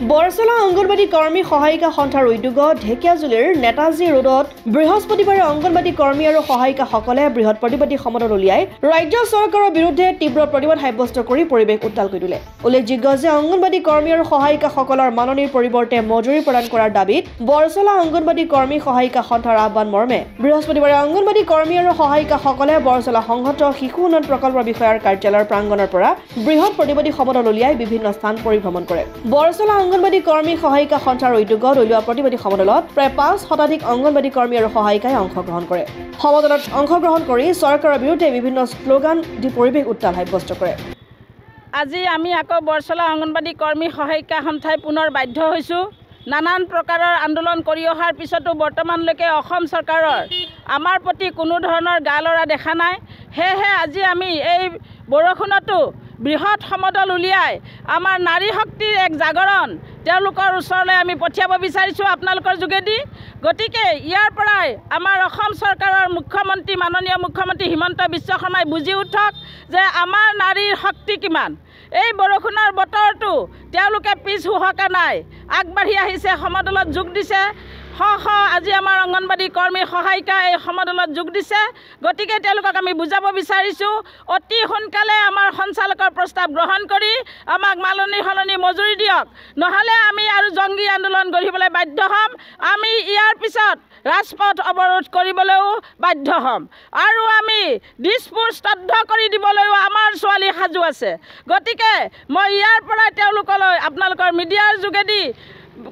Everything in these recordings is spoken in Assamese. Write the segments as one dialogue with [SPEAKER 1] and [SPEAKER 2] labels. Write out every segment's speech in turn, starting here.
[SPEAKER 1] বৰচলা অংগনবাদী কৰ্মী সহায়িকা সন্থাৰ উদ্যোগত ঢেকিয়াজুলিৰ নেতাজী ৰোডত বৃহস্পতিবাৰে অংগনবাদী কৰ্মী আৰু সহায়িকাসকলে বৃহৎ প্ৰতিবাদী সমদল উলিয়াই ৰাজ্য চৰকাৰৰ বিৰুদ্ধে তীব্ৰ প্ৰতিবাদ সাব্যস্ত কৰি পৰিৱেশ উত্তাল কৰি তোলে। উল্লেখযোগ্য যে অংগনবাদী কৰ্মী আৰু সহায়িকাসকলৰ মাননীৰ পৰিৱৰ্তে মজুৰি প্ৰদান কৰাৰ দাবীত বৰচলা অংগনবাদী কৰ্মী সহায়িকা সন্থাৰ আহ্বান মৰ্মে বৃহস্পতিবাৰে অংগনবাদী কৰ্মী আৰু সহায়িকাসকলে বৰচলা সংহত শিশু উন্নয়ন প্ৰকল্পৰ বিষয়াৰ কাৰ্যালয়ৰ প্ৰাংগণৰ পৰা বৃহৎ প্ৰতিবাদী সমদল উলিয়াই বিভিন্ন স্থান পৰিভ্ৰমণ কৰে। বৰচলা অংগনবাদী কৰ্মী সহায়িকা সন্থাৰ উদ্যোগত উলিওৱা প্ৰতিবাদী সমদলত প্ৰায় 5 শতাধিক অংগনবাদী কৰ্মী আৰু সহায়িকাই অংশগ্ৰহণ কৰে। সমদলত অংশগ্ৰহণ কৰি চৰকাৰৰ বিৰুদ্ধে বিভিন্ন শ্লোগান দি পৰিৱেশ উত্তাল সাব্যস্ত কৰে।
[SPEAKER 2] আজি আমি আকৌ বৰচলা অংগনবাদী কৰ্মী সহায়িকা সন্থাই পুনৰ বাধ্য হৈছোঁ। নানান প্ৰকাৰৰ আন্দোলন কৰি অহাৰ পিছতো বৰ্তমানলৈকে অসম চৰকাৰৰ আমাৰ প্ৰতি কোনো ধৰণৰ গা লৰা দেখা নাই। সেয়েহে আজি আমি এই বৰষুণতো বৃহৎ সমদল উলিয়াই আমাৰ নাৰী শক্তিৰ এক জাগৰণ তেওঁলোকৰ ওচৰলৈ আমি পঠিয়াব বিচাৰিছোঁ আপোনালোকৰ যোগেদি। গতিকে ইয়াৰ পৰাই আমাৰ অসম চৰকাৰৰ মুখ্যমন্ত্ৰী মাননীয় মুখ্যমন্ত্ৰী হিমন্ত বিশ্ব শৰ্মাই বুজি উঠক যে আমাৰ নাৰীৰ শক্তি কিমান। এই বৰষুণৰ বতৰটো তেওঁলোকে পিছ হুহকা নাই, আগবাঢ়ি আহিছে, সমদলত যোগ দিছে। আজি আমাৰ অংগনবাদী কৰ্মী সহায়িকা এই সমদলত যোগ দিছে। গতিকে তেওঁলোকক আমি বুজাব বিচাৰিছোঁ অতি সোনকালে আমাৰ সঞ্চালকৰ প্ৰস্তাৱ গ্ৰহণ কৰি আমাক মাননীৰ সলনি মজুৰি দিয়ক, নহ'লে আমি আৰু জংগী আন্দোলন গঢ়িবলৈ বাধ্য হ'ম। আমি ইয়াৰ পিছত ৰাজপথ অৱৰোধ কৰিবলৈও বাধ্য হ'ম আৰু আমি দিছপুৰ স্তব্ধ কৰি দিবলৈও আমাৰ ছোৱালী সাজু আছে। গতিকে মই ইয়াৰ পৰা তেওঁলোকলৈ আপোনালোকৰ মিডিয়াৰ যোগেদি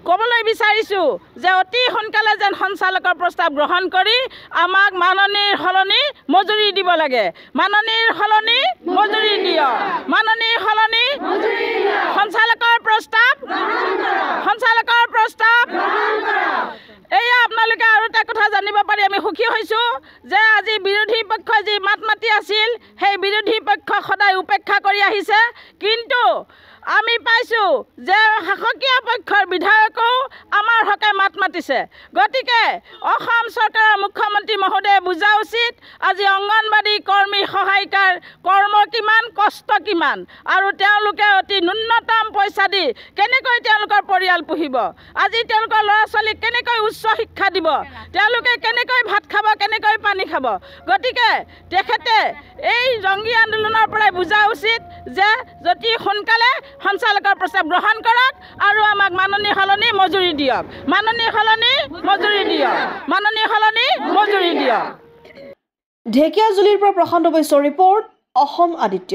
[SPEAKER 2] ক'বলৈ বিচাৰিছোঁ যে অতি সোনকালে যেন সঞ্চালকৰ প্ৰস্তাৱ গ্ৰহণ কৰি আমাক মাননীৰ সলনি মজুৰি দিব লাগে। মাননীৰ সলনি মজুৰি দিয়ক, মাননীৰ সলনি সঞ্চালকৰ প্ৰস্তাৱ সঞ্চালকৰ প্ৰস্তাৱ এয়া আপোনালোকে আৰু এটা কথা জানিব পাৰি আমি সুখী হৈছোঁ যে আজি বিৰোধী পক্ষই যি মাত মাতি আছিল সেই বিৰোধী পক্ষ সদায় উপেক্ষা কৰি আহিছে। কিন্তু আমি পাইছোঁ যে শাসকীয় পক্ষৰ বিধায়কেও আমাৰ হকে মাত মাতিছে। গতিকে অসম চৰকাৰৰ মুখ্যমন্ত্ৰী মহোদয়ে বুজা উচিত আজি অংগনবাদী কৰ্মী সহায়িকাৰ কৰ্ম কিমান, কষ্ট কিমান, আৰু তেওঁলোকে অতি ন্যূনতম পইচা দি কেনেকৈ তেওঁলোকৰ পৰিয়াল পুহিব, আজি তেওঁলোকৰ ল'ৰা ছোৱালীক কেনেকৈ উচ্চ শিক্ষা দিব, তেওঁলোকে কেনেকৈ ভাত খাব, কেনেকৈ পানী খাব। গতিকে তেখেতে এই জংগী আন্দোলনৰ পৰাই বুজা উচিত যে অতি সোনকালে সঞ্চালকৰ প্ৰস্তাৱ গ্ৰহণ কৰক আৰু আমাক মাননীৰ সলনি মজুৰি দিয়ক, মাননীৰ সলনি মজুৰি দিয়ক, মাননীৰ সলনি মজুৰি দিয়ক।
[SPEAKER 1] ঢেকিয়াজুলিৰ পৰা প্ৰশান্ত বৈশ্যৰ ৰিপৰ্ট, অসম আদিত্য।